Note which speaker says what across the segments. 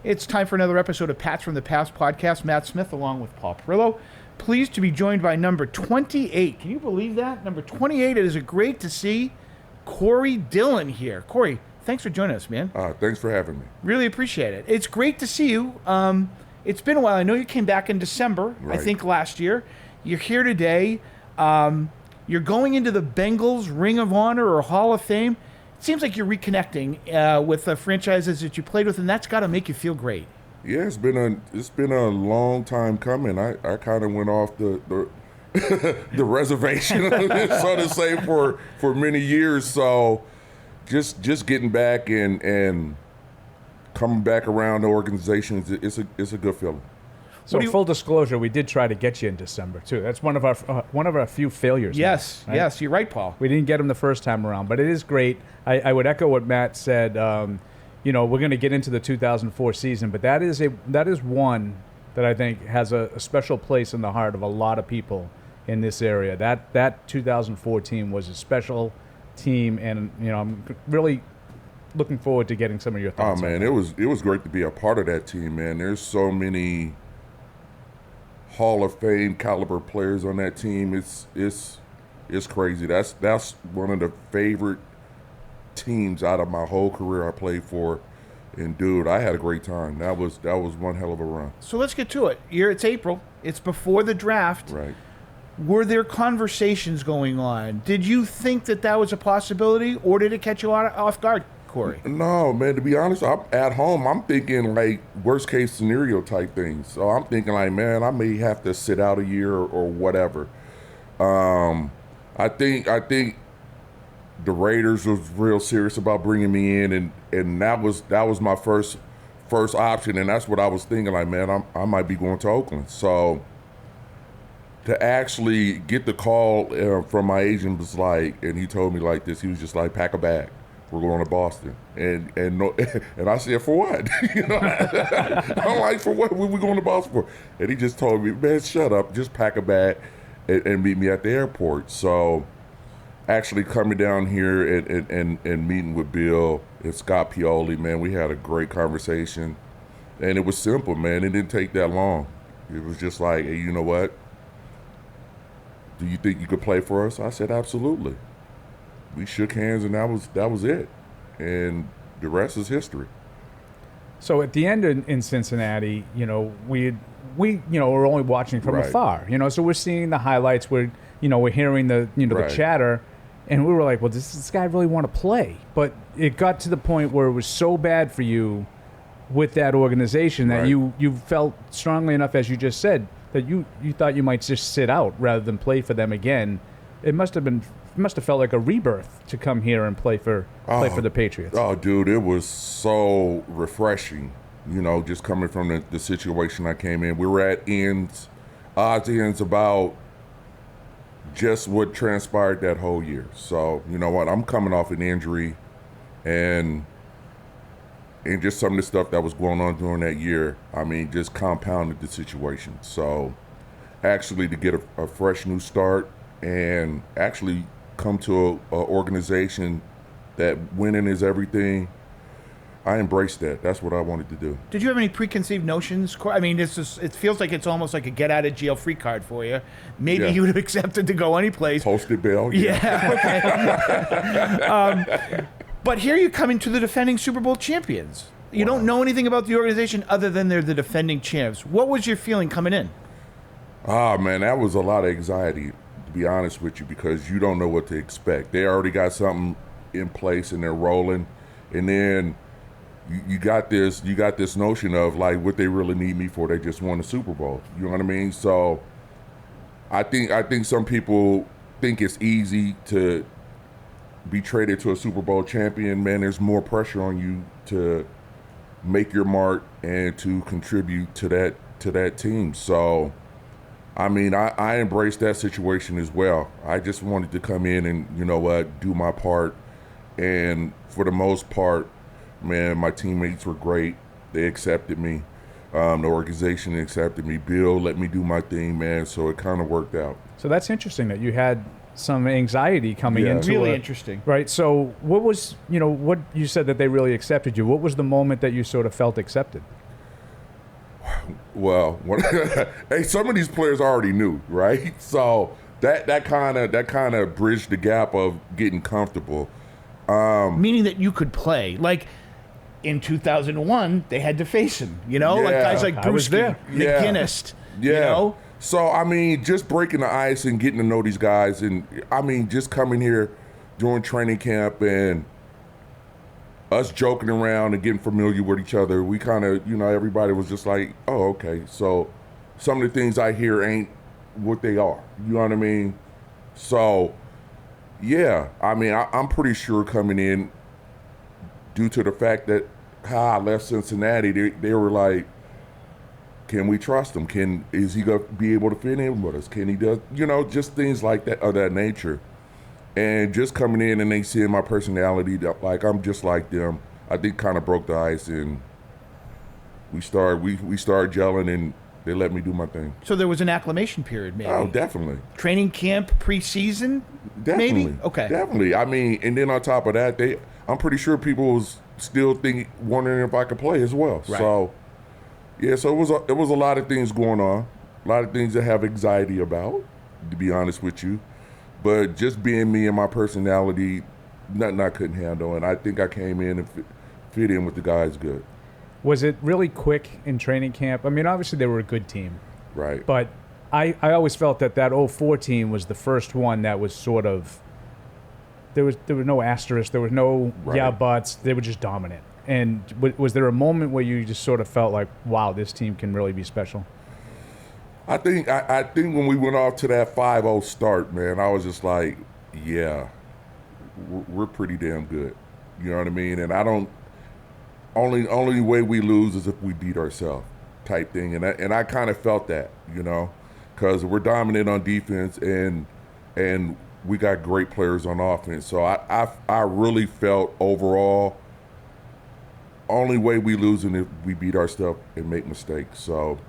Speaker 1: It's time for another episode of Pats from the Past podcast. Matt Smith along with Paul Perillo. Pleased to be joined by number 28. Can you believe that? Number 28. It is great to see Corey Dillon here. Corey, thanks for joining us, man.
Speaker 2: Thanks for having me.
Speaker 1: Really appreciate it. It's great to see you. It's been a while. I know you came back in December,
Speaker 2: Right.
Speaker 1: I think last year. You're here today. You're going into the Bengals Ring of Honor or Hall of Fame. It seems like you're reconnecting with the franchises that you played with, and that's got to make you feel great.
Speaker 2: Yeah, it's been a long time coming. I kind of went off the the reservation, so to say, for many years. So just getting back and coming back around the organization, it's a good feeling.
Speaker 3: So full disclosure, we did try to get you in December too. That's one of our few failures.
Speaker 1: Yes,
Speaker 3: now, right?
Speaker 1: Yes, you're right, Paul.
Speaker 3: We didn't get him the first time around, but it is great. I would echo what Matt said. We're going to get into the 2004 season, but that is one that I think has a special place in the heart of a lot of people in this area. That 2004 team was a special team, and I'm really looking forward to getting some of your thoughts.
Speaker 2: Oh man, it was great to be a part of that team, man. There's so many Hall of Fame caliber players on that team. It's crazy. That's one of the favorite teams out of my whole career I played for. And dude, I had a great time. That was one hell of a run.
Speaker 1: So let's get to it. It's April. It's before the draft.
Speaker 2: Right.
Speaker 1: Were there conversations going on? Did you think that was a possibility, or did it catch you off guard, Corey?
Speaker 2: No, man, to be honest, I'm at home. I'm thinking like worst case scenario type things. So I'm thinking like, man, I may have to sit out a year or whatever. I think the Raiders was real serious about bringing me in, and that was my first option, and that's what I was thinking. Like, man, I might be going to Oakland. So to actually get the call from my agent was like, and he told me like this. He was just like, pack a bag. We're going to Boston, and I said, for what? I'm like, for what? What we going to Boston for? And he just told me, man, shut up. Just pack a bag and meet me at the airport. So actually coming down here and meeting with Bill and Scott Pioli, man, we had a great conversation, and it was simple, man. It didn't take that long. It was just like, hey, you know what? Do you think you could play for us? I said, absolutely. We shook hands, and that was it, and the rest is history.
Speaker 3: So at the end in Cincinnati, we were only watching from
Speaker 2: Right.
Speaker 3: afar, so we're seeing the highlights, we're hearing the
Speaker 2: Right.
Speaker 3: the chatter, and we were like, well, does this guy really want to play? But it got to the point where it was so bad for you with that organization that
Speaker 2: Right.
Speaker 3: you felt strongly enough, as you just said, that you thought you might just sit out rather than play for them again. It must have felt like a rebirth to come here and play for the Patriots.
Speaker 2: Oh, dude, it was so refreshing, just coming from the situation I came in. We were at odds ends about just what transpired that whole year. So, you know what, I'm coming off an injury, and just some of the stuff that was going on during that year, I mean, just compounded the situation. So actually to get a fresh new start and actually come to a organization that winning is everything, I embraced that. That's what I wanted to do.
Speaker 1: Did you have any preconceived notions? I mean, it feels like it's almost like a get-out-of-jail-free card for you. Maybe
Speaker 2: Yeah.
Speaker 1: you would have accepted to go anyplace.
Speaker 2: Post-it bill.
Speaker 1: Yeah, okay. But here you're coming to the defending Super Bowl champions. You don't know anything about the organization other than they're the defending champs. What was your feeling coming in?
Speaker 2: Ah, man, that was a lot of anxiety, to be honest with you, because you don't know what to expect. They already got something in place and they're rolling, and then you got this notion of like what they really need me for. They just won the Super Bowl. You know what I mean? So I think some people think it's easy to be traded to a Super Bowl champion. Man, there's more pressure on you to make your mark and to contribute to that team. So I mean, I embraced that situation as well. I just wanted to come in and, do my part. And for the most part, man, my teammates were great. They accepted me. The organization accepted me. Bill let me do my thing, man, so it kind of worked out.
Speaker 3: So that's interesting that you had some anxiety coming into
Speaker 1: really interesting.
Speaker 3: Right. So what was, what you said that they really accepted you. What was the moment that you sort of felt accepted?
Speaker 2: Well, hey, some of these players already knew, right? So that kind of bridged the gap of getting comfortable.
Speaker 1: Meaning that you could play. Like, in 2001, they had to face him, you know? Like guys like
Speaker 3: I was
Speaker 1: Brewski,
Speaker 3: there.
Speaker 1: McGinnis,
Speaker 2: Yeah.
Speaker 1: you know?
Speaker 2: So, I mean, just breaking the ice and getting to know these guys. And, I mean, just coming here during training camp and us joking around and getting familiar with each other, we kind of, everybody was just like, oh, okay. So some of the things I hear ain't what they are. You know what I mean? So, yeah, I mean, I'm pretty sure coming in, due to the fact that how I left Cincinnati, they were like, can we trust him? Is he going to be able to fit in with us? Can he do, just things like that of that nature. And just coming in and they seeing my personality, like I'm just like them, I think kind of broke the ice, and we started gelling, and they let me do my thing.
Speaker 1: So there was an acclimation period, maybe.
Speaker 2: Oh, definitely.
Speaker 1: Training camp, preseason,
Speaker 2: Definitely.
Speaker 1: maybe? Okay.
Speaker 2: Definitely. I mean, and then on top of that, I'm pretty sure people was still wondering if I could play as well.
Speaker 1: Right.
Speaker 2: So, yeah, so it was a lot of things going on, a lot of things to have anxiety about, to be honest with you. But just being me and my personality, nothing I couldn't handle. And I think I came in and fit in with the guys good.
Speaker 3: Was it really quick in training camp? I mean, obviously they were a good team.
Speaker 2: Right.
Speaker 3: But I always felt that 04 team was the first one that was sort of, there was no asterisk, there was no buts, they were just dominant. And was there a moment where you just sort of felt like, wow, this team can really be special?
Speaker 2: I think when we went off to that 5-0 start, man, I was just like, yeah, we're pretty damn good. You know what I mean? And I don't. Only way we lose is if we beat ourselves, type thing. And I kind of felt that, because we're dominant on defense and we got great players on offense. So I really felt overall, only way we lose is if we beat ourselves and make mistakes. So.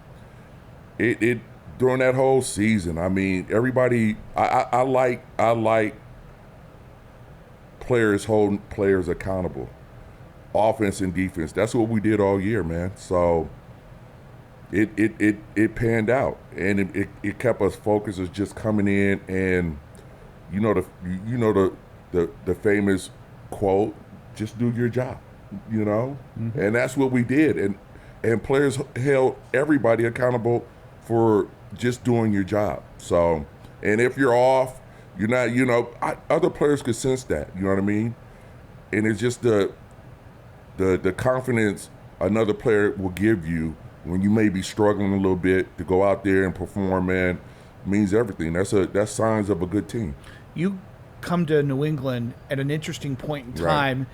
Speaker 2: It during that whole season, I mean, everybody, I like players holding players accountable, offense and defense. That's what we did all year, man. So it panned out, and it kept us focused as just coming in, and the famous quote, just do your job,
Speaker 3: Mm-hmm.
Speaker 2: and that's what we did, and players held everybody accountable for just doing your job. So, and if you're off, you're not, other players could sense that, you know what I mean? And it's just the confidence another player will give you when you may be struggling a little bit to go out there and perform, man, means everything. That's signs of a good team.
Speaker 1: You come to New England at an interesting point in
Speaker 2: Right.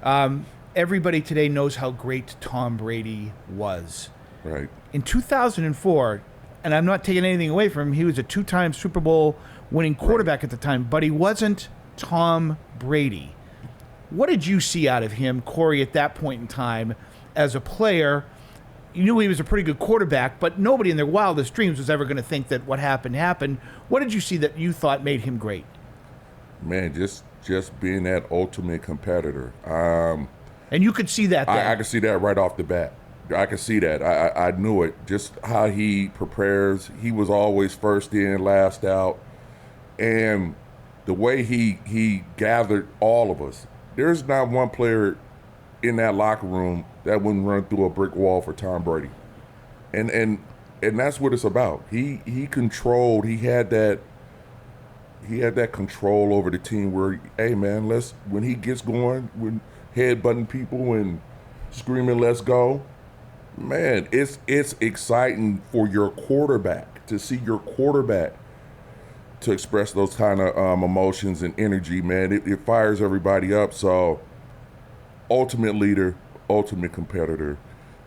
Speaker 1: time. Everybody today knows how great Tom Brady was.
Speaker 2: Right.
Speaker 1: In 2004, and I'm not taking anything away from him, he was a two-time Super Bowl winning quarterback at the time, but he wasn't Tom Brady. What did you see out of him, Corey, at that point in time as a player? You knew he was a pretty good quarterback, but nobody in their wildest dreams was ever going to think that what happened. What did you see that you thought made him great?
Speaker 2: Man, just being that ultimate competitor.
Speaker 1: And you could see that then.
Speaker 2: I could see that right off the bat. I could see that. I knew it. Just how he prepares. He was always first in, last out. And the way he gathered all of us. There's not one player in that locker room that wouldn't run through a brick wall for Tom Brady. And that's what it's about. He controlled. He had that control over the team where, hey man, when he gets going, when headbutting people and screaming, let's go. Man, it's exciting for your quarterback to see your quarterback to express those kind of emotions and energy, man. It fires everybody up. So, ultimate leader, ultimate competitor,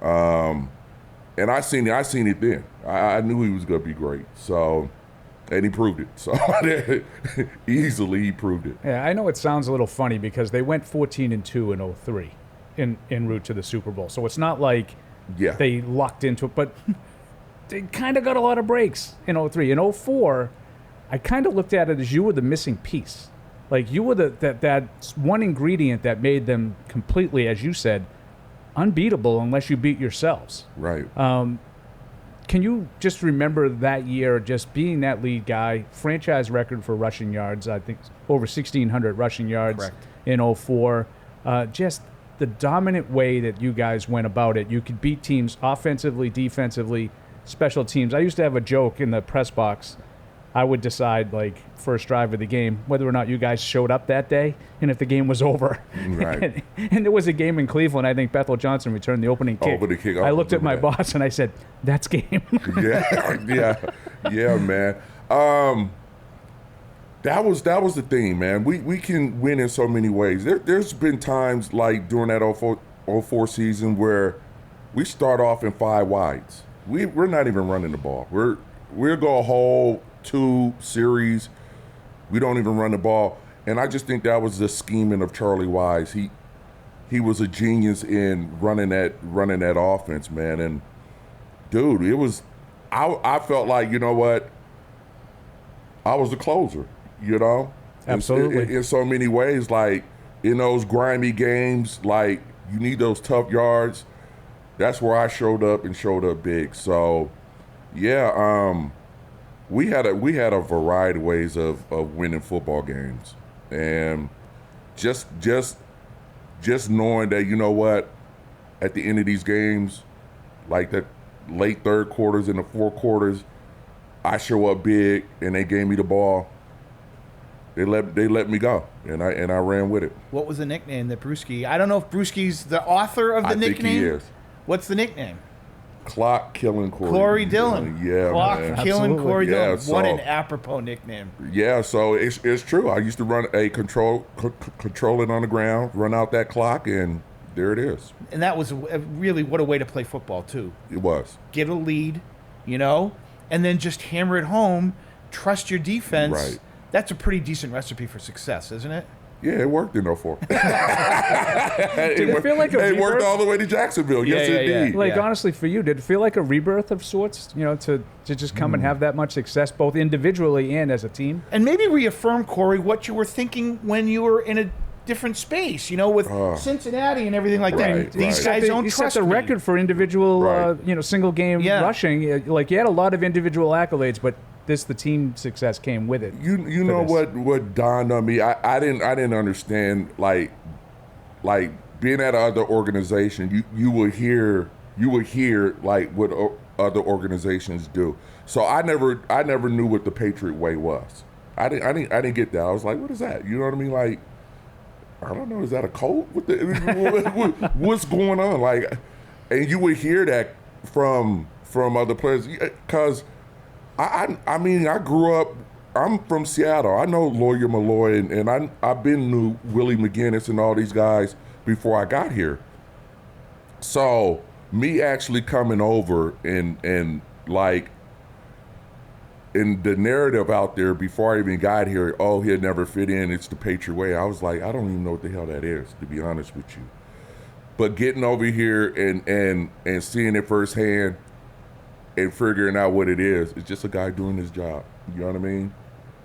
Speaker 2: and I seen it then. I knew he was going to be great. So, and he proved it. So, easily he proved it.
Speaker 3: Yeah, I know it sounds a little funny because they went 14-2 in 03 en route to the Super Bowl. So it's not like they lucked into it, but they kind of got a lot of breaks in 03. In 04, I kind of looked at it as you were the missing piece. Like you were that one ingredient that made them completely, as you said, unbeatable unless you beat yourselves.
Speaker 2: Right.
Speaker 3: can you just remember that year, just being that lead guy, franchise record for rushing yards, I think over 1,600 rushing yards
Speaker 1: Correct.
Speaker 3: in 04. Just the dominant way that you guys went about it. You could beat teams offensively, defensively, special teams. I used to have a joke in the press box. I would decide, like, first drive of the game, whether or not you guys showed up that day and if the game was over.
Speaker 2: Right.
Speaker 3: and there was a game in Cleveland. I think Bethel Johnson returned the opening kick.
Speaker 2: Opening kick.
Speaker 3: I looked at my boss and I said, that's game.
Speaker 2: yeah, man. That was the thing, man. We can win in so many ways. There's been times like during that 04 season where we start off in 5 wides. We're not even running the ball. We'll go a whole 2 series. We don't even run the ball. And I just think that was the scheming of Charlie Wise. He was a genius in running that offense, man. And dude, it was I felt like, you know what? I was the closer, you know?
Speaker 3: Absolutely.
Speaker 2: In so many ways, like in those grimy games, like you need those tough yards. That's where I showed up and showed up big. So, yeah, we had a variety of ways of winning football games, and just knowing that, you know what, at the end of these games, like that late third quarters and the fourth quarters, I show up big and they gave me the ball. They let me go, and I ran with it.
Speaker 1: What was the nickname that Brewski? I don't know if Brewski's the author of the nickname.
Speaker 2: I think he is.
Speaker 1: What's the nickname?
Speaker 2: Clock killing
Speaker 1: Corey Dillon.
Speaker 2: Yeah,
Speaker 1: Clock
Speaker 2: man.
Speaker 1: killing
Speaker 3: Absolutely.
Speaker 1: Corey Dillon.
Speaker 2: Yeah, so-
Speaker 1: What an apropos nickname.
Speaker 2: Yeah, so it's true. I used to run a control it on the ground, run out that clock, and there it is.
Speaker 1: And that was really what a way to play football too.
Speaker 2: It was.
Speaker 1: Get a lead, you know, and then just hammer it home. Trust your defense.
Speaker 2: Right.
Speaker 1: That's a pretty decent recipe for success, isn't it?
Speaker 2: Yeah, it worked in 04.
Speaker 3: Did it feel like a
Speaker 2: It worked
Speaker 3: rebirth?
Speaker 2: all the way to Jacksonville. Yes,
Speaker 1: Yeah, yeah,
Speaker 2: indeed.
Speaker 1: yeah.
Speaker 3: Like, honestly, for you, did it feel like a rebirth of sorts, you know, to just come and have that much success, both individually and as a team?
Speaker 1: And maybe reaffirm, Corey, what you were thinking when you were in a different space, you know, with Cincinnati and everything like
Speaker 2: Right,
Speaker 1: that. These
Speaker 2: right.
Speaker 1: guys don't
Speaker 3: You
Speaker 1: trust
Speaker 3: set the
Speaker 1: me.
Speaker 3: record for individual,
Speaker 2: Right.
Speaker 3: single game
Speaker 1: Yeah.
Speaker 3: rushing. Like, you had a lot of individual accolades, but the team success came with it.
Speaker 2: You know
Speaker 3: this.
Speaker 2: what dawned on me? I didn't understand like being at another organization. You will hear like what other organizations do. So I never knew what the Patriot Way was. I didn't get that. I was like, what is that? You know what I mean? Like, I don't know. Is that a code? What's going on? Like, and you would hear that from other players because. I mean, I grew up, I'm from Seattle. I know Lawyer Malloy, and I've been to Willie McGinnis and all these guys before I got here. So me actually coming over and like, in the narrative out there before I even got here, oh, he'll never fit in, it's the Patriot Way. I was like, I don't even know what the hell that is, to be honest with you. But getting over here and seeing it firsthand, and figuring out what it is, it's just a guy doing his job. You know what I mean?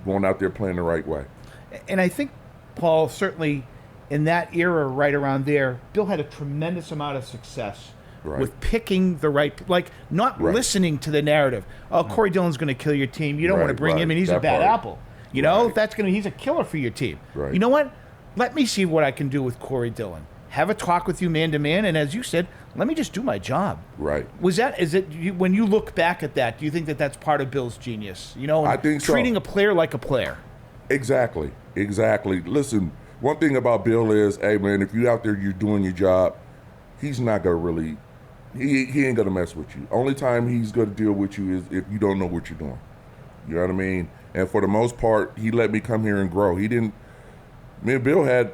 Speaker 2: Going out there playing the right way.
Speaker 1: And I think, Paul, certainly in that era right around there, Bill had a tremendous amount of success with picking the right, like not listening to the narrative. Oh, Corey Dillon's going to kill your team. You don't want to bring him in. He's a bad apple. You know, he's a killer for your team.
Speaker 2: Right.
Speaker 1: You know what? Let me see what I can do with Corey Dillon. Have a talk with you man to man, and as you said, let me just do my job.
Speaker 2: Right.
Speaker 1: When you look back at that, do you think that that's part of Bill's genius? You know,
Speaker 2: I think so.
Speaker 1: Treating a player like a player.
Speaker 2: Exactly. Listen, one thing about Bill is, hey man, if you out there, you're doing your job, he's not gonna really, he ain't gonna mess with you. Only time he's gonna deal with you is if you don't know what you're doing. You know what I mean? And for the most part, he let me come here and grow. Me and Bill had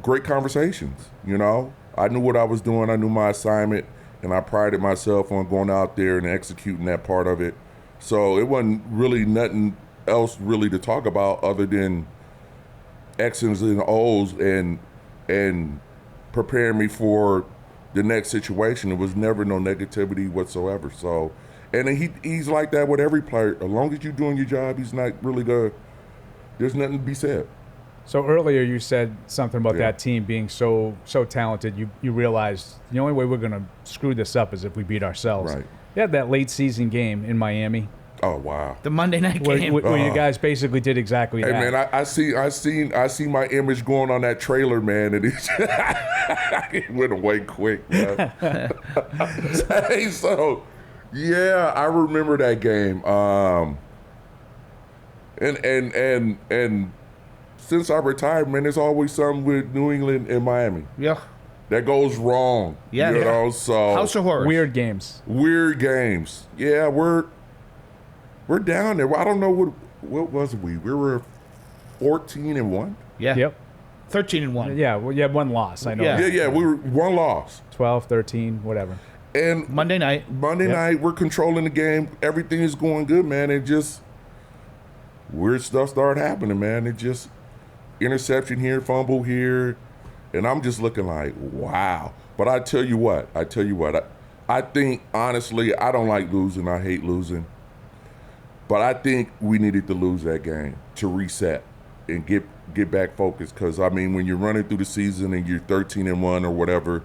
Speaker 2: great conversations, you know. I knew what I was doing. I knew my assignment, and I prided myself on going out there and executing that part of it. So it wasn't really nothing else really to talk about other than X's and O's and preparing me for the next situation. It was never no negativity whatsoever. So, and he's like that with every player. As long as you're doing your job, he's not really good. There's nothing to be said.
Speaker 3: So earlier you said something about that team being so talented. You realized the only way we're going to screw this up is if we beat ourselves.
Speaker 2: Right.
Speaker 3: They had that late season game in Miami
Speaker 2: Oh wow.
Speaker 1: The Monday night
Speaker 3: where,
Speaker 1: game.
Speaker 3: where you guys basically did exactly
Speaker 2: Hey
Speaker 3: that.
Speaker 2: man, I see my image going on that trailer, man, and it went away quick, man. Hey, so yeah, I remember that game. And since I retired, man, there's always something with New England and Miami
Speaker 1: Yeah.
Speaker 2: that goes wrong.
Speaker 1: Yeah.
Speaker 2: You know, so
Speaker 1: House of Horrors.
Speaker 3: Weird games.
Speaker 2: weird games. Yeah, we're down there. I don't know what was we? We were 14-1.
Speaker 1: Yeah.
Speaker 3: Yep.
Speaker 1: 13-1.
Speaker 3: Yeah, well, you had one loss. I know.
Speaker 1: Yeah.
Speaker 3: that.
Speaker 2: Yeah, we were one loss.
Speaker 3: 12, 13, whatever.
Speaker 2: And
Speaker 1: Monday night.
Speaker 2: Monday
Speaker 3: Yep.
Speaker 2: night, we're controlling the game. Everything is going good, man. And just weird stuff started happening, man. It just interception here, fumble here, and I'm just looking like, wow. But I tell you what. I think honestly, I don't like losing. I hate losing. But I think we needed to lose that game to reset and get back focused. Because I mean, when you're running through the season and you're 13-1 or whatever,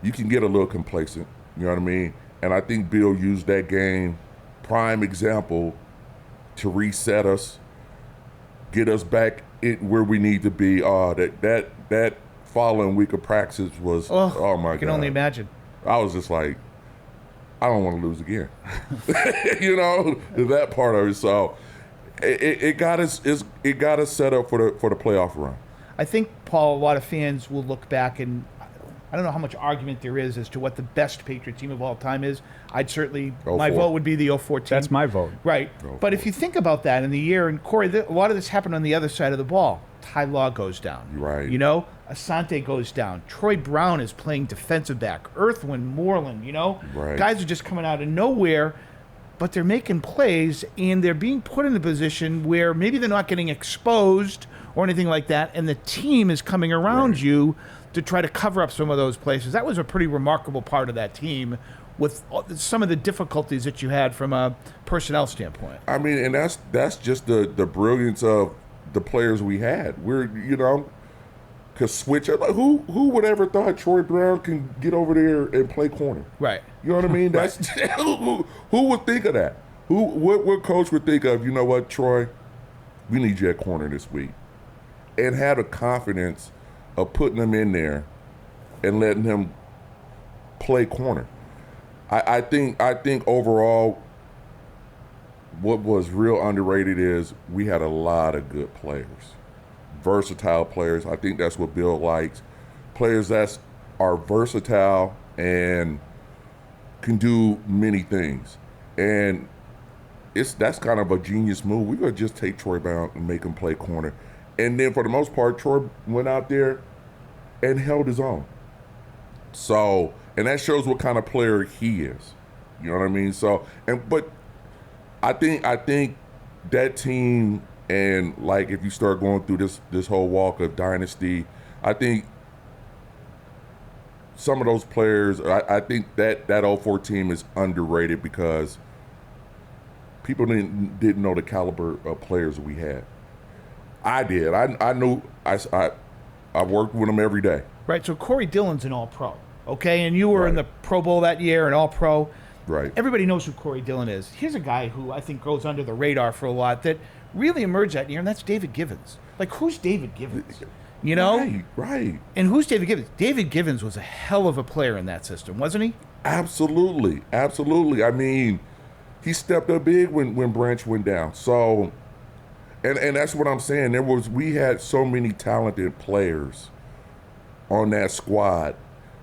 Speaker 2: you can get a little complacent. You know what I mean? And I think Bill used that game, prime example, to reset us, get us back where we need to be. That following week of practice was, oh my God.
Speaker 1: I can only imagine.
Speaker 2: I was just like, I don't want to lose again. You know, that part of it. So it got us set up for the playoff run.
Speaker 1: I think, Paul, a lot of fans will look back, and I don't know how much argument there is as to what the best Patriot team of all time is. I'd certainly, my
Speaker 2: 04.
Speaker 1: vote would be the 04 team.
Speaker 3: That's my vote.
Speaker 1: Right.
Speaker 2: 04.
Speaker 1: But if you think about that in the year, and Corey, a lot of this happened on the other side of the ball. Ty Law goes down.
Speaker 2: Right.
Speaker 1: You know, Asante goes down. Troy Brown is playing defensive back. Earthwind, Moreland, you know.
Speaker 2: Right.
Speaker 1: Guys are just coming out of nowhere, but they're making plays, and they're being put in a position where maybe they're not getting exposed or anything like that, and the team is coming around you to try to cover up some of those places. That was a pretty remarkable part of that team with some of the difficulties that you had from a personnel standpoint.
Speaker 2: I mean, and that's just the brilliance of the players we had. We're, you know, could switch. Like, who would ever thought Troy Brown can get over there and play corner?
Speaker 1: Right.
Speaker 2: You know what I mean? That's who would think of that? What coach would think of? You know what, Troy? We need you at corner this week, and had a confidence of putting him in there and letting him play corner. I think overall, what was real underrated is we had a lot of good players, versatile players. I think that's what Bill likes. Players that are versatile and can do many things. And that's kind of a genius move. We're going to just take Troy Brown and make him play corner. And then for the most part, Troy went out there and held his own. So, and that shows what kind of player he is. You know what I mean? So, but I think that team, and like if you start going through this whole walk of dynasty, I think some of those players, I think that 04 team is underrated because people didn't know the caliber of players we had. I did. I knew. I worked with them every day.
Speaker 1: Right. So Corey Dillon's an All-Pro, okay? And you were in
Speaker 2: Right.
Speaker 1: the Pro Bowl that year, an All-Pro.
Speaker 2: Right.
Speaker 1: Everybody knows who Corey Dillon is. Here's a guy who I think goes under the radar for a lot that really emerged that year, and that's David Givens. Like, who's David Givens? You know?
Speaker 2: Right.
Speaker 1: And who's David Givens? David Givens was a hell of a player in that system, wasn't he?
Speaker 2: Absolutely. I mean, he stepped up big when Branch went down. So, and that's what I'm saying. We had so many talented players on that squad.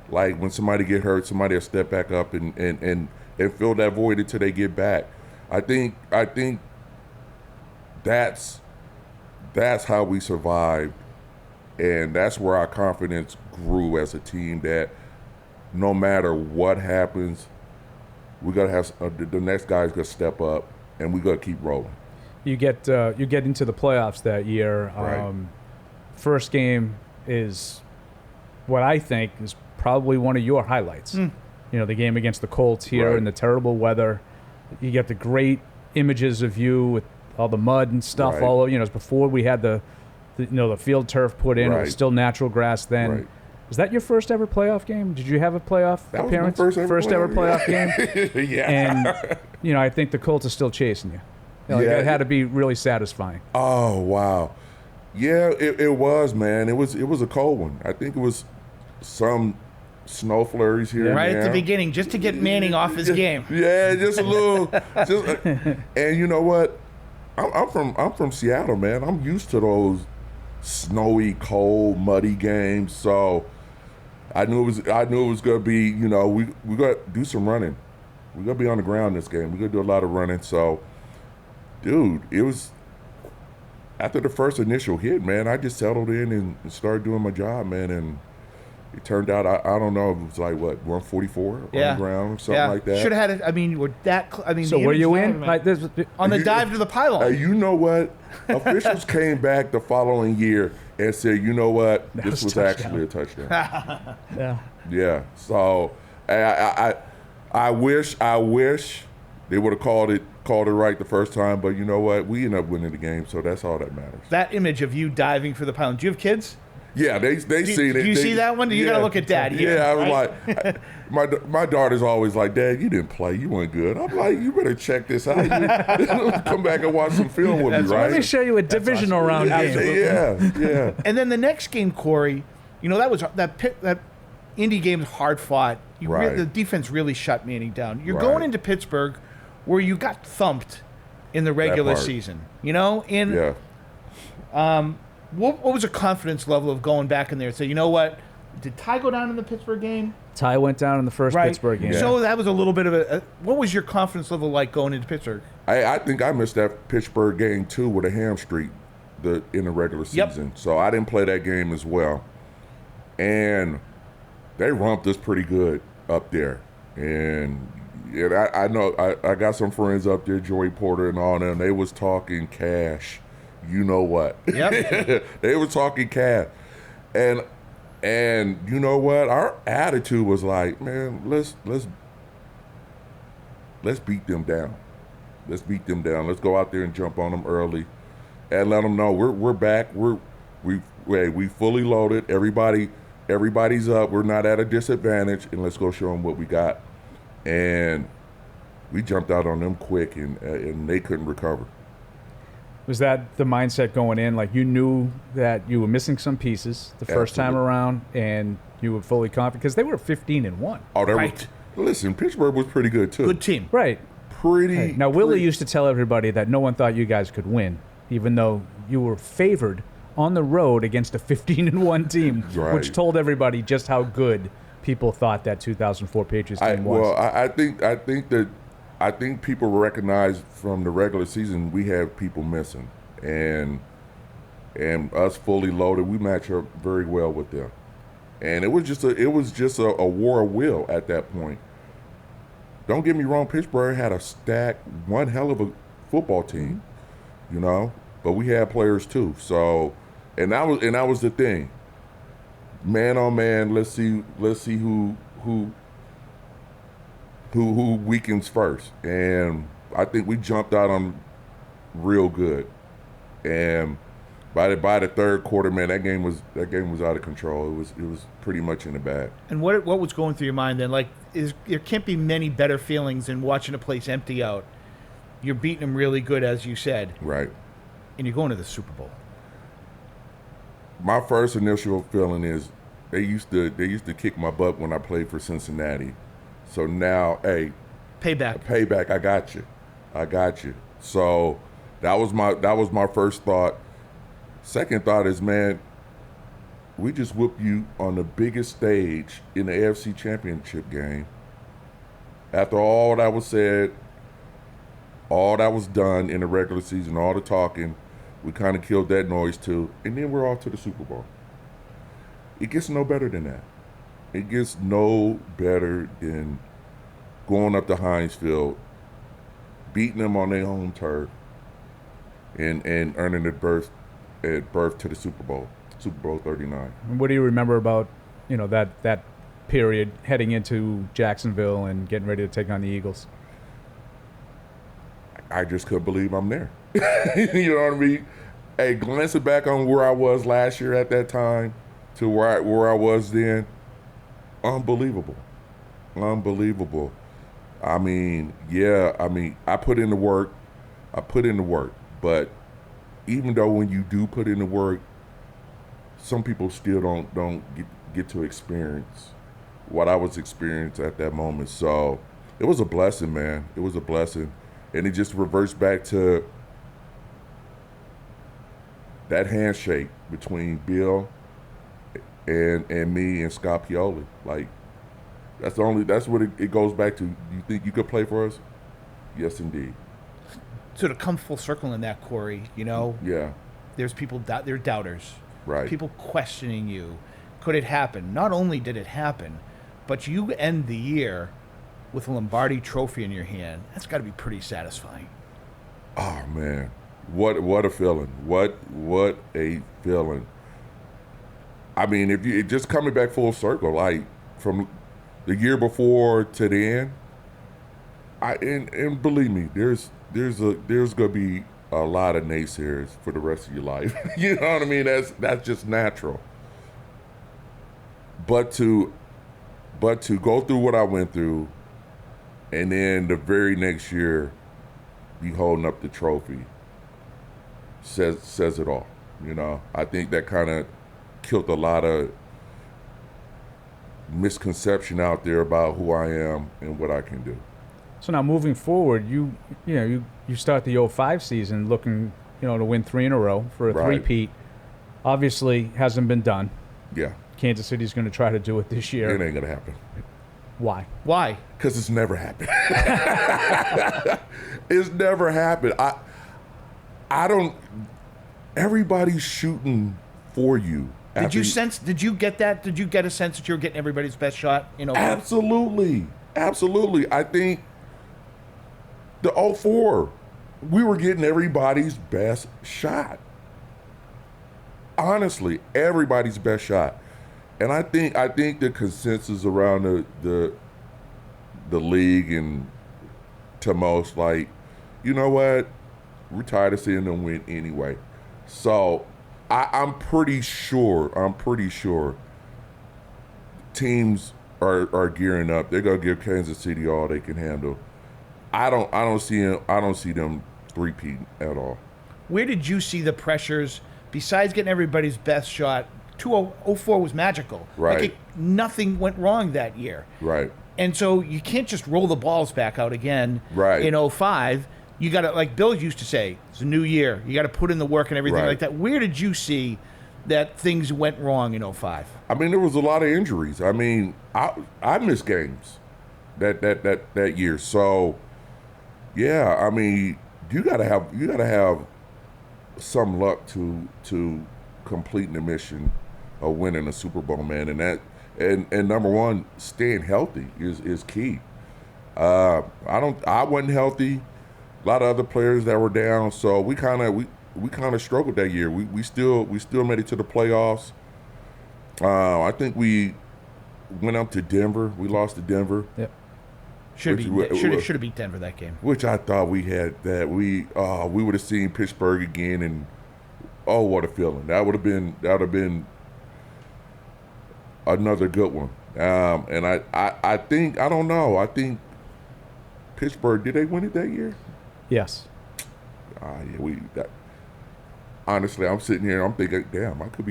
Speaker 2: Like when somebody get hurt, somebody will step back up and fill that void until they get back. I think that's how we survived, and that's where our confidence grew as a team. That no matter what happens, we gotta have the next guy's gonna step up, and we gotta keep rolling.
Speaker 3: You get into the playoffs that year.
Speaker 2: Right.
Speaker 3: First game is what I think is probably one of your highlights. You know, the game against the Colts here
Speaker 2: Right.
Speaker 3: in the terrible weather. You get the great images of you with all the mud and stuff
Speaker 2: Right.
Speaker 3: all over. You know, it's before we had the field turf put in. It
Speaker 2: Right.
Speaker 3: was still natural grass then.
Speaker 2: Right.
Speaker 3: Was that your first ever playoff game? Did you have a playoff
Speaker 2: That was my
Speaker 3: appearance?
Speaker 2: first ever
Speaker 3: playoff game?
Speaker 2: Yeah.
Speaker 3: And, I think the Colts are still chasing you. It had to be really satisfying.
Speaker 2: Oh, wow. Yeah, it was, man. It was a cold one. I think it was some snow flurries here.
Speaker 1: Right
Speaker 2: and
Speaker 1: at the beginning, just to get Manning off his game.
Speaker 2: Yeah, just a little. And you know what? I'm from Seattle, man. I'm used to those snowy, cold, muddy games. So I knew it was gonna be. We got to do some running. We got to be on the ground this game. We got to do a lot of running. So, dude, it was. After the first initial hit, man, I just settled in and started doing my job, man, and it turned out I don't know, it was like what, 144 on the ground or something like that.
Speaker 1: Should have had it. I mean, you were that.
Speaker 3: So were you in?
Speaker 1: On the dive to the pylon.
Speaker 2: You know what? Officials came back the following year and said, you know what, this was actually a touchdown.
Speaker 3: Yeah.
Speaker 2: Yeah. So I wish they would have called it right the first time, but you know what? We ended up winning the game, so that's all that matters.
Speaker 1: That image of you diving for the pylon. Do you have kids?
Speaker 2: Yeah, they seen it.
Speaker 1: Do you see that one? You got to look at Dad here.
Speaker 2: Yeah, I was
Speaker 1: right?
Speaker 2: like, my daughter's always like, Dad, you didn't play. You weren't good. I'm like, you better check this out. Come back and watch some film with me, right?
Speaker 3: Let me show you a divisional round game.
Speaker 2: Yeah.
Speaker 1: And then the next game, Corey, that was that Indy game was hard fought.
Speaker 2: Right.
Speaker 1: The defense really shut Manning down. You're
Speaker 2: Right.
Speaker 1: going into Pittsburgh, where you got thumped in the regular season. And what was your confidence level of going back in there and say, you know what? Did Ty go down in the Pittsburgh game?
Speaker 3: Ty went down in the first Pittsburgh game.
Speaker 2: Yeah.
Speaker 1: So that was a little bit of what was your confidence level like going into Pittsburgh?
Speaker 2: I think I missed that Pittsburgh game too with a hamstring in the regular season.
Speaker 1: Yep.
Speaker 2: So I didn't play that game as well. And they rumped us pretty good up there. And I know I got some friends up there, Joey Porter and all them. They was talking cash. You know what?
Speaker 1: Yep.
Speaker 2: They were talking cash. And you know what? Our attitude was like, man, let's beat them down. Let's beat them down. Let's go out there and jump on them early and let them know we're back. We fully loaded. Everybody's up. We're not at a disadvantage, and let's go show them what we got. And we jumped out on them quick, and they couldn't recover.
Speaker 3: Was that the mindset going in? Like, you knew that you were missing some pieces the first time around, and you were fully confident? Because they were 15-1.
Speaker 2: Oh,
Speaker 1: Right.
Speaker 2: Listen, Pittsburgh was pretty good, too.
Speaker 1: Good team.
Speaker 3: Right.
Speaker 2: Pretty.
Speaker 3: Now, Willie used to tell everybody that no one thought you guys could win, even though you were favored on the road against a 15-1 team,
Speaker 2: Right.
Speaker 3: which told everybody just how good people thought that 2004 Patriots team was.
Speaker 2: Well, I think people recognize from the regular season we have people missing, and us fully loaded, we match up very well with them. And it was just a war of will at that point. Don't get me wrong, Pittsburgh had a stacked, one hell of a football team, but we had players too. So, and that was the thing. Man on man, let's see who weakens first. And I think we jumped out on real good. And by the third quarter, man, that game was out of control. It was pretty much in the bag.
Speaker 1: And what was going through your mind then? Like, there can't be many better feelings than watching a place empty out. You're beating them really good, as you said,
Speaker 2: Right.
Speaker 1: and you're going to the Super Bowl.
Speaker 2: My first initial feeling is they used to kick my butt when I played for Cincinnati. So now, hey,
Speaker 1: Payback.
Speaker 2: I got you. So that was my first thought. Second thought is, man, we just whooped you on the biggest stage in the AFC Championship game. After all that was said, all that was done in the regular season, all the talking, we kind of killed that noise too, and then we're off to the Super Bowl. It gets no better than that. It gets no better than going up to Heinz Field, beating them on their home turf, and earning the berth to the Super Bowl 39.
Speaker 3: What do you remember about, that period heading into Jacksonville and getting ready to take on the Eagles?
Speaker 2: I just couldn't believe I'm there. You know what I mean? Hey, glancing back on where I was last year at that time, to where I was then, unbelievable. Unbelievable. I mean, I put in the work. But even though when you do put in the work, some people still don't get to experience what I was experiencing at that moment. So it was a blessing, man. It was a blessing. And it just reverts back to that handshake between Bill and me and Scott Pioli. Like, that's what it goes back to. You think you could play for us? Yes, indeed.
Speaker 1: So to come full circle in that, Corey, you know,
Speaker 2: Yeah.
Speaker 1: there's people, they're doubters.
Speaker 2: Right.
Speaker 1: People questioning you. Could it happen? Not only did it happen, but you end the year with a Lombardi trophy in your hand. That's got to be pretty satisfying.
Speaker 2: Oh, man. What a feeling. What a feeling. I mean, if you just coming back full circle, like from the year before to the end, and believe me, there's gonna be a lot of naysayers for the rest of your life. You know what I mean? That's just natural. But to go through what I went through, and then the very next year be holding up the trophy says it all. You know, I think that kind of killed a lot of misconception out there about who I am and what I can do.
Speaker 3: So now moving forward, you start the 05 season looking, to win 3 in a row for a
Speaker 2: Right.
Speaker 3: three-peat. Obviously hasn't been done.
Speaker 2: Yeah,
Speaker 3: Kansas City's going to try to do it this year.
Speaker 2: it ain't gonna happen.
Speaker 3: Why?
Speaker 1: Why?
Speaker 2: Because it's never happened. It's never happened. I don't. Everybody's shooting for you.
Speaker 1: Did you get that? Did you get a sense that you were getting everybody's best shot?
Speaker 2: Absolutely. I think the 04, we were getting everybody's best shot. Honestly, everybody's best shot. And I think the consensus around the league and to most, like, you know what? We're tired of seeing them win anyway. So I'm pretty sure teams are gearing up. They're gonna give Kansas City all they can handle. I don't see them three-peating at all.
Speaker 1: Where did you see the pressures besides getting everybody's best shot? 2004 was magical.
Speaker 2: Right.
Speaker 1: Nothing went wrong that year.
Speaker 2: Right.
Speaker 1: And so you can't just roll the balls back out again
Speaker 2: Right.
Speaker 1: in 05. You got to, like Bill used to say, it's a new year. You got to put in the work and everything
Speaker 2: Right.
Speaker 1: like that. Where did you see that things went wrong in 05?
Speaker 2: I mean, there was a lot of injuries. I mean, I missed games that year. So, yeah, I mean, you gotta have some luck to completing the mission of winning a Super Bowl, man. And number one, staying healthy is key. I wasn't healthy. A lot of other players that were down, so we kind of struggled that year. We still made it to the playoffs. I think we went up to Denver. We lost to Denver.
Speaker 3: Yep.
Speaker 1: Should have beat Denver that game.
Speaker 2: Which I thought we had that. We would have seen Pittsburgh again, and what a feeling. That would have been another good one. And I think, I don't know. I think Pittsburgh, did they win it that year?
Speaker 3: Yes.
Speaker 2: Honestly, I'm sitting here, I'm thinking, damn, I could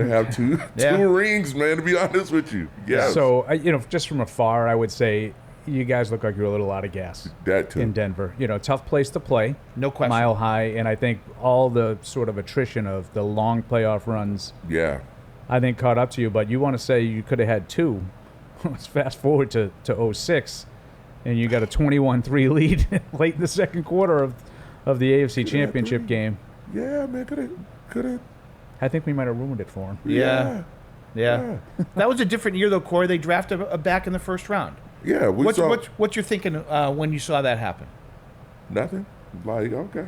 Speaker 2: have two
Speaker 1: Yeah.
Speaker 2: two rings, man, to be honest with you. Yes.
Speaker 3: So, just from afar, I would say you guys look like you're a little out of gas
Speaker 2: That too.
Speaker 3: in Denver. Tough place to play.
Speaker 1: No question.
Speaker 3: Mile high. And I think all the sort of attrition of the long playoff runs,
Speaker 2: Yeah.
Speaker 3: I think, caught up to you. But you want to say you could have had 2. Let's fast forward to 06, and you got a 21-3 lead late in the second quarter of the AFC Championship game.
Speaker 2: Yeah, man, could have.
Speaker 3: I think we might have ruined it for him.
Speaker 1: Yeah. That was a different year, though, Corey. They drafted a back in the first round.
Speaker 2: Yeah,
Speaker 1: What's your thinking when you saw that happen?
Speaker 2: nothing. Like, okay.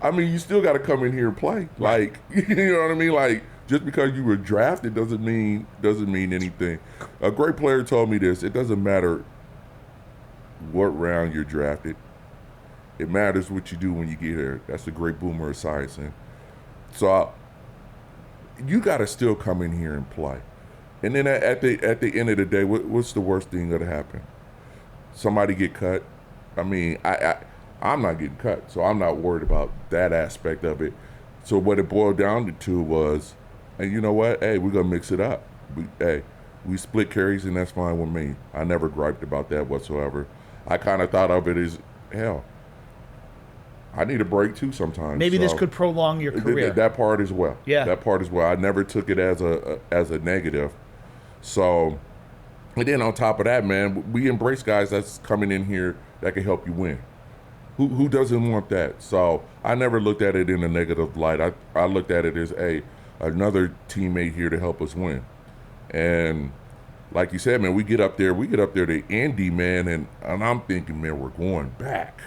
Speaker 2: I mean, you still got to come in here and play. Like, you know what I mean? Like, just because you were drafted doesn't mean anything. A great player told me this: it doesn't matter what round you're drafted. It matters what you do when you get here. That's a great boomer of science. And so you got to still come in here and play. And then at the end of the day, what's the worst thing that happen? Somebody get cut. I mean, I'm not getting cut, so I'm not worried about that aspect of it. So what it boiled down to was, and you know what? Hey, we're gonna mix it up. We split carries, and that's fine with me. I never griped about that whatsoever. I kind of thought of it as, hell, I need a break too sometimes.
Speaker 1: Maybe this could prolong your career.
Speaker 2: That part as well.
Speaker 1: Yeah.
Speaker 2: That part as well. I never took it as a negative. So, and then on top of that, man, we embrace guys that's coming in here that can help you win. Who doesn't want that? So I never looked at it in a negative light. I looked at it as another teammate here to help us win. And like you said, man, we get up there to Indy, man, and I'm thinking, man, we're going back.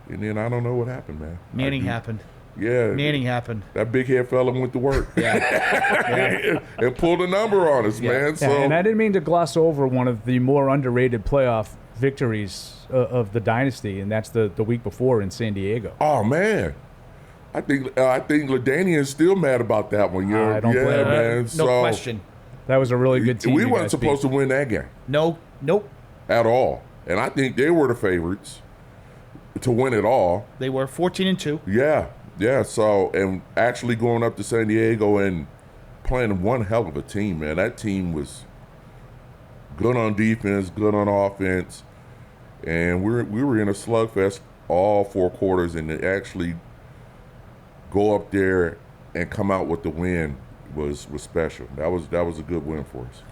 Speaker 2: And then I don't know what happened, man.
Speaker 1: Manning happened.
Speaker 2: Yeah.
Speaker 1: Manning happened.
Speaker 2: That big head fella went to work.
Speaker 1: Yeah.
Speaker 2: And pulled a number on us, man. So,
Speaker 3: and I didn't mean to gloss over one of the more underrated playoff victories of the dynasty, and that's the week before in San Diego.
Speaker 2: Oh, man. I think LaDainian's still mad about that one.
Speaker 3: I don't blame him.
Speaker 2: Man.
Speaker 1: No question.
Speaker 3: That was a really good team.
Speaker 2: We weren't supposed to win that game.
Speaker 1: Nope.
Speaker 2: At all. And I think they were the favorites to win it all.
Speaker 1: They were 14-2.
Speaker 2: Yeah. So, and actually going up to San Diego and playing one hell of a team, man. That team was good on defense, good on offense, and we were in a slugfest all 4 quarters, and to actually go up there and come out with the win was special. That was a good win for us.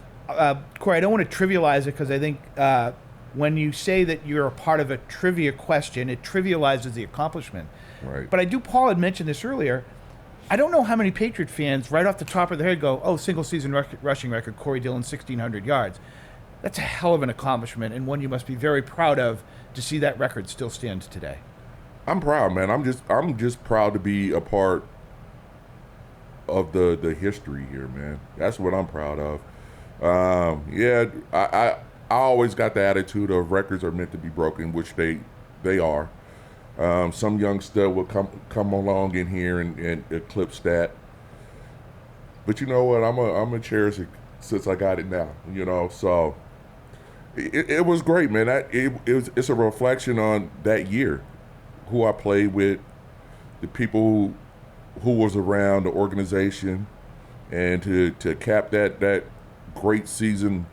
Speaker 1: Corey, I don't want to trivialize it because I think when you say that you're a part of a trivia question, it trivializes the accomplishment.
Speaker 2: Right.
Speaker 1: But Paul had mentioned this earlier. I don't know how many Patriot fans right off the top of their head go, oh, single season rushing record, Corey Dillon, 1,600 yards. That's a hell of an accomplishment and one you must be very proud of to see that record still stand today. I'm
Speaker 2: proud, man. I'm just proud to be a part of the history here, man. That's what I'm proud of. I always got the attitude of records are meant to be broken, which they are. Some young stud will come along in here and eclipse that. But you know what? I'm gonna cherish it since I got it now. You know, so it was great, man. It's a reflection on that year, who I played with, the people who was around, the organization, and to cap that great season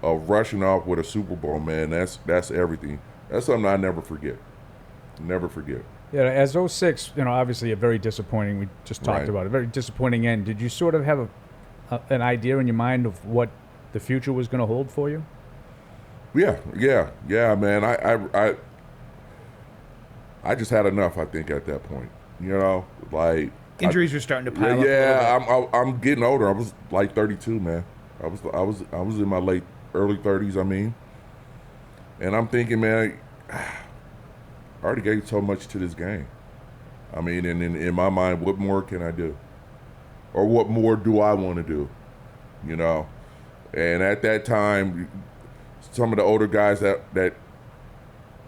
Speaker 2: of rushing off with a Super Bowl, man. That's everything. That's something I never forget. Never forget.
Speaker 3: Yeah, as 06, obviously a very disappointing, we just talked about it, very disappointing end. Did you sort of have an idea in your mind of what the future was going to hold for you? Yeah, man. I just had enough, I think, at that point. Like
Speaker 1: injuries were starting to pile up.
Speaker 2: Yeah, I'm getting older. I was like 32, man. I was in my early 30s, I mean. And I'm thinking, man, I already gave so much to this game. I mean, and in my mind, what more can I do? Or what more do I want to do? And at that time, some of the older guys that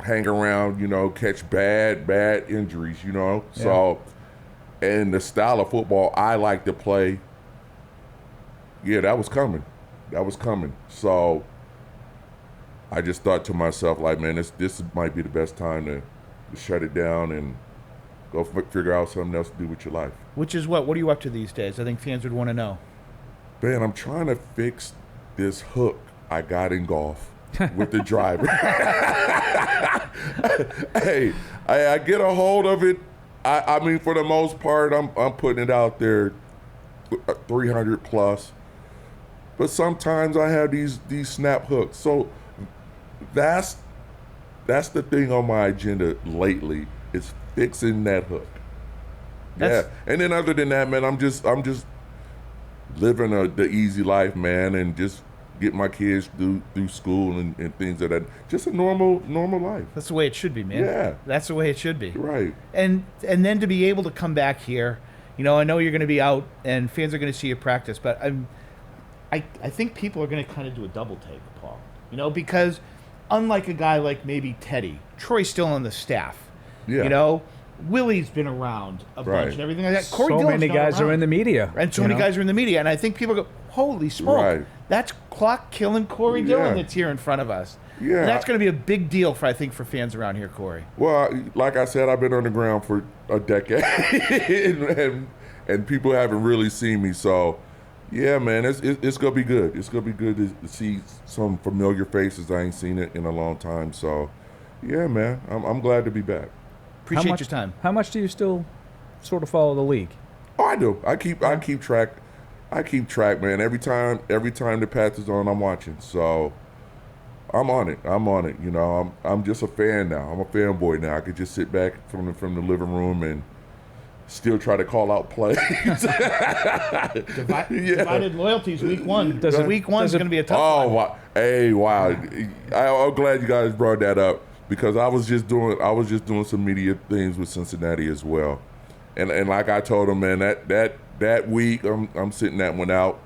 Speaker 2: hang around, catch bad injuries,
Speaker 3: Yeah.
Speaker 2: So, and the style of football I like to play, that was coming. So I just thought to myself, like, man, this might be the best time to shut it down and go figure out something else to do with your life.
Speaker 1: Which is what? What are you up to these days? I think fans would want to know.
Speaker 2: Man, I'm trying to fix this hook I got in golf with the driver. Hey, I get a hold of it. I mean, for the most part, I'm putting it out there 300 plus. But sometimes I have these snap hooks. So that's the thing on my agenda lately, is fixing that hook. And then other than that, man, I'm just living the easy life, man, and just get my kids through school and things like that. Just a normal life.
Speaker 1: That's the way it should be, man.
Speaker 2: Yeah.
Speaker 1: That's the way it should be.
Speaker 2: Right.
Speaker 1: And then to be able to come back here, I know you're going to be out and fans are going to see you practice, but I think people are going to kind of do a double take, Paul. Because unlike a guy like maybe Teddy, Troy's still on the staff.
Speaker 2: Yeah.
Speaker 1: Willie's been around a bunch
Speaker 2: Right.
Speaker 1: and everything like that. Corey
Speaker 3: So
Speaker 1: Dillon's
Speaker 3: many
Speaker 1: not
Speaker 3: guys are
Speaker 1: around.
Speaker 3: in the media.
Speaker 1: And so
Speaker 3: you
Speaker 1: many
Speaker 3: know?
Speaker 1: guys are in the media. And I think people go, holy smoke,
Speaker 2: Right.
Speaker 1: that's clock-killing Corey
Speaker 2: Yeah.
Speaker 1: Dillon that's here in front of us.
Speaker 2: Yeah.
Speaker 1: And that's going to be a big deal, for fans around here, Corey.
Speaker 2: Well, like I said, I've been underground for a decade, and people haven't really seen me. So, yeah, man, it's gonna be good. It's gonna be good to see some familiar faces. I ain't seen it in a long time. So, yeah, man, I'm glad to be back.
Speaker 1: Appreciate your time.
Speaker 3: How much do you still sort of follow the league?
Speaker 2: Oh, I do. I keep track. I keep track, man. Every time the Pats is on, I'm watching. So. I'm on it. You know, I'm just a fan now. I'm a fanboy now. I could just sit back from the living room and still try to call out plays.
Speaker 1: Divided loyalties, week one. Week one's going to be a tough one.
Speaker 2: Oh, wow. Hey, wow. I'm glad you guys brought that up because I was just doing some media things with Cincinnati as well. And like I told them, man, that week I'm sitting that one out.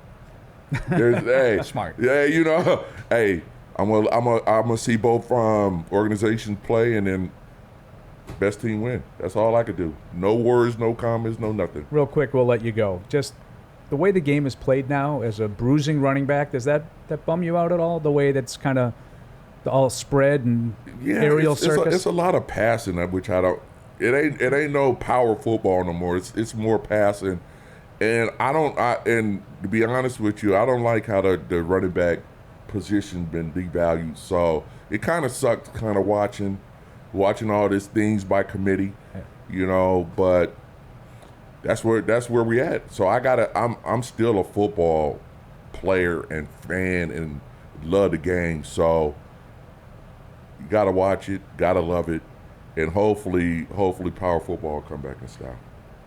Speaker 2: There's hey,
Speaker 1: smart.
Speaker 2: Yeah, you know, hey, I'm gonna see both organizations play and then best team win. That's all I could do. No words, no comments, no nothing.
Speaker 3: Real quick, we'll let you go. Just the way the game is played now, as a bruising running back, does that bum you out at all? The way that's kind of all spread and aerial circus.
Speaker 2: It's a lot of passing, which I don't. It ain't no power football no more. It's more passing, and and to be honest with you, I don't like how the running back position been devalued. So it kind of sucked, kind of watching all these things by committee, you know. But that's where we at. So I'm still a football player and fan and love the game. So you gotta watch it, gotta love it, and hopefully power football will come back in style.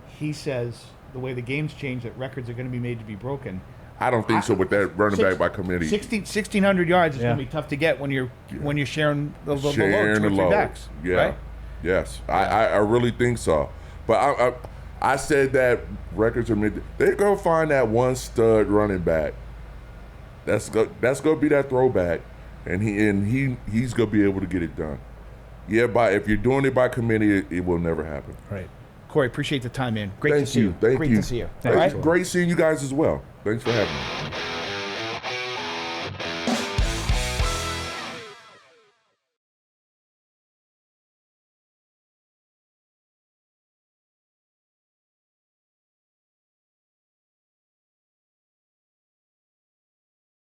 Speaker 1: He says the way the game's changed, that records are going to be made to be broken.
Speaker 2: I don't think so with that running back by committee.
Speaker 1: 1,600 yards is going to be tough to get when you're sharing the load, two or three backs.
Speaker 2: Yeah.
Speaker 1: Right?
Speaker 2: Yes. I really think so. But I said that records are made. They're gonna find that one stud running back. That's gonna be that throwback, and he's gonna be able to get it done. Yeah, if you're doing it by committee, it will never happen.
Speaker 3: Right.
Speaker 1: Corey, appreciate the time, man. Great
Speaker 2: Thank
Speaker 1: to see
Speaker 2: you.
Speaker 1: you.
Speaker 2: Thank
Speaker 1: Great
Speaker 2: you.
Speaker 1: to see you.
Speaker 3: Thanks.
Speaker 1: All right?
Speaker 2: Great seeing you guys as well. Thanks for having me.